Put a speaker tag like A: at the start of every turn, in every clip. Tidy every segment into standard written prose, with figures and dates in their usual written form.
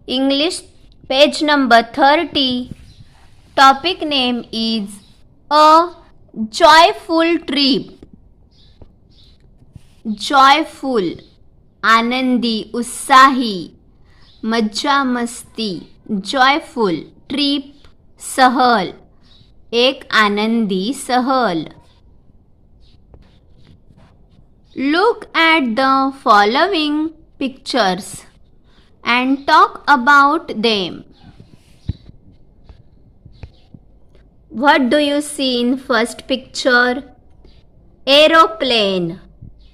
A: English, page number 30. Topic name is A Joyful Trip. Joyful, आनंदी, उत्साही, मज्जा मस्ती. Joyful, trip, सहल, एक आनंदी सहल. Look at the following pictures and talk about them. What do you see in first picture? Aeroplane,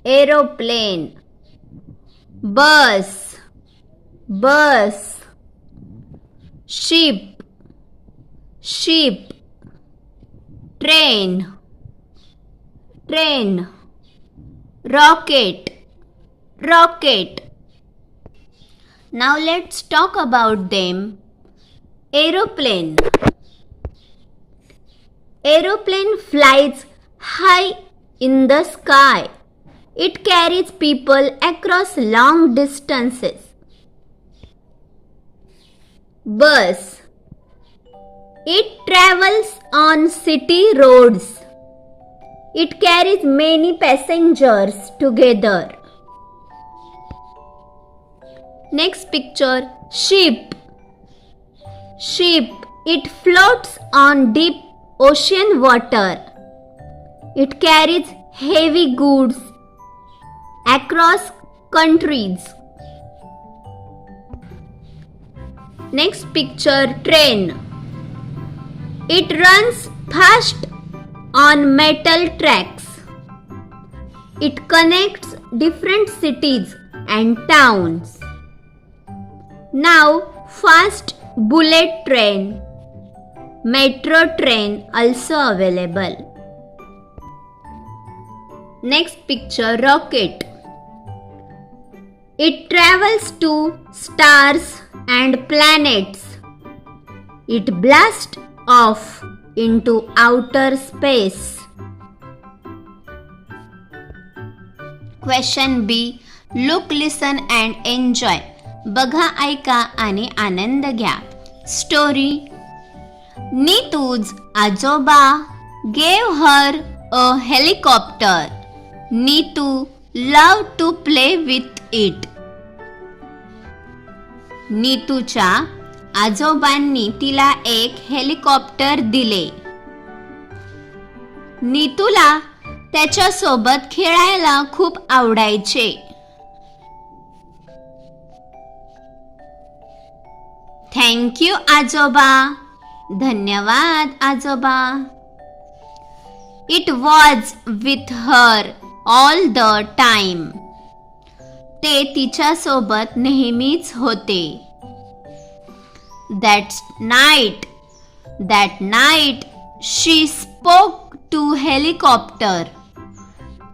A: aeroplane. Bus, bus. Ship, ship. Train, train. Rocket, rocket. Now let's talk about them. Aeroplane. Aeroplane flies high in the sky. It carries people across long distances. Bus. It travels on city roads. It carries many passengers together. Next picture, ship. Ship. It floats on deep ocean water. It carries heavy goods across countries. Next picture, train. It runs fast on metal tracks. It connects different cities and towns. Now, fast bullet train, metro train also available. Next picture, rocket. It travels to stars and planets. It blasts off into outer space. Question B. Look, listen and enjoy. बघा, ऐका आणि आनंद घ्या. Story. Neetu's आजोबा gave her a helicopter. Neetu loved to play with it. नीतूच्या आजोबांनी तिला एक helicopter दिले. नीतूला त्याच्यासोबत खेळायला खूप आवडायचे. थँक यू आजोबा. धन्यवाद आजोबा. It was with her all the time. ते तिच्यासोबत नेहमीच होते. That night she spoke to helicopter.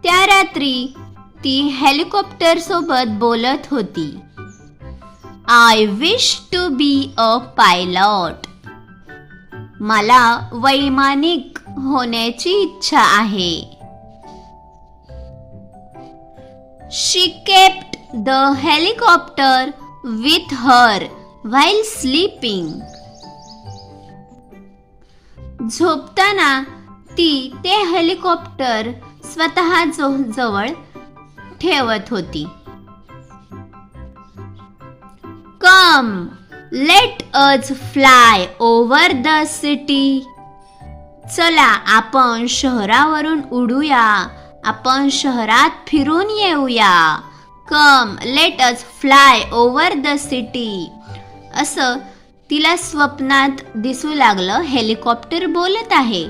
A: त्या रात्री ती हेलिकॉप्टर सोबत बोलत होती. I wish to be a pilot. मला वैमानिक होण्याची इच्छा आहे. She kept the helicopter with her while sleeping. झोपताना ती ते हेलिकॉप्टर स्वतः जवळ ठेवत होती. Come, let us fly over the city. चला, आपण शहरावरून उडूया. आपण शहरात फिरून येऊया. Come, let us fly over the city. असं तिला स्वप्नात दिसू लागलं. हेलिकॉप्टर बोलत आहे.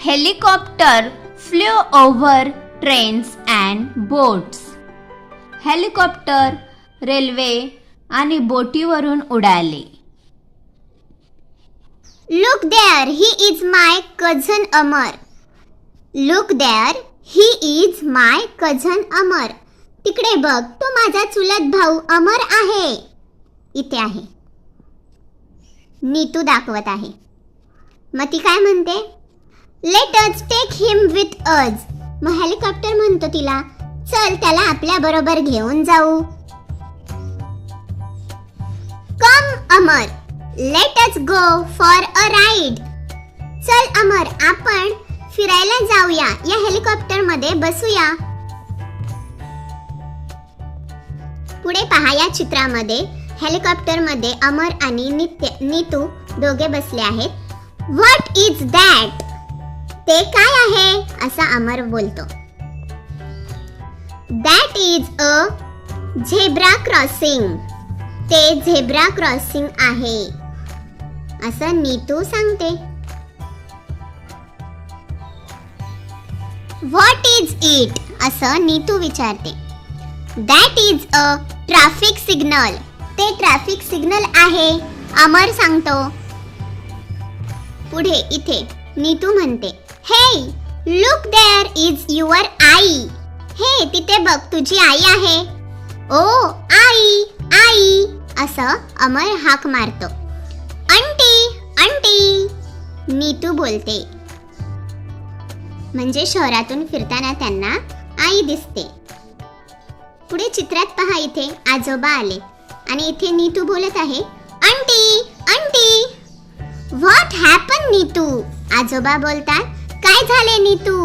A: Helicopter flew over trains and boats. Helicopter railway आणि बोटीवरून उडाले.
B: Look there, he is my cousin Amar. Look there, he is my cousin Amar. तिकडे बघ, तो माझा चुलत भाऊ अमर आहे. इथे आहे. नीतू दाखवत आहे. मग ती काय म्हणते? Let us take him with us. मग हेलिकॉप्टर म्हणतो तिला, चल त्याला आपल्या बरोबर घेऊन जाऊ. Amar, let us go for a ride. चल अमर, आपण फिरायला जाऊया, या हेलिकॉप्टर मध्ये बसूया. पुढे पहा, या चित्रामध्ये हेलिकॉप्टर मध्ये अमर आणि नीतू दोघे बसले आहेत. What is that? ते काय आहे? असा अमर बोलतो. That is a zebra crossing. ते झेब्रा क्रॉसिंग आहे, असं नीतू सांगते. What is it? असं नीतू विचारते. That is a traffic signal. ते ट्रॅफिक सिग्नल आहे, अमर सांगतो. पुढे इथे नीतू म्हणते, hey look there is your आई. हे तिथे बघ, तुझी आई आहे. ओ आई आई, असं अमर हाक मारतो. आंटी आंटी, नीतू बोलते. म्हणजे शहरातून फिरताना त्यांना आई दिसते. पुढे चित्रात पहा, इथे आजोबा आले आणि इथे नीतू बोलत आहे, aunty aunty. What happen Neetu? आजोबा बोलतात, काय झाले नीतू?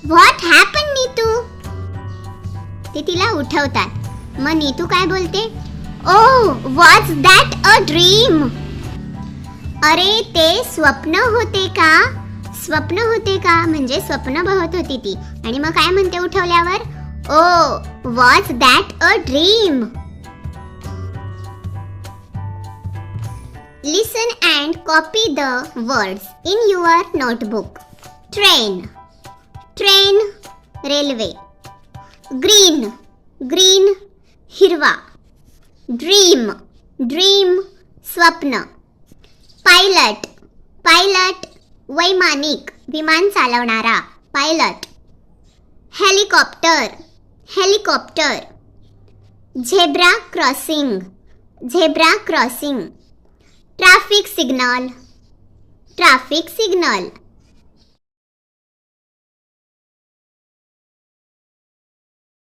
B: What happen Neetu? ते तिला उठवतात. मग नीतू काय बोलते, ओ वॉज दॅट अ ड्रीम? अरे ते स्वप्न होते का? स्वप्न होते का म्हणजे स्वप्न बघत होती ती. आणि मग काय म्हणते उठवल्यावर, oh was that a dream? Listen and copy the words in your notebook. Train, train, railway. Green, green, हिरवा. ड्रीम, ड्रीम, स्वप्न. पायलट, पायलट, वैमानिक, विमान चालवणारा, pilot. Helicopter, helicopter. Zebra crossing, zebra crossing. Traffic signal, traffic signal.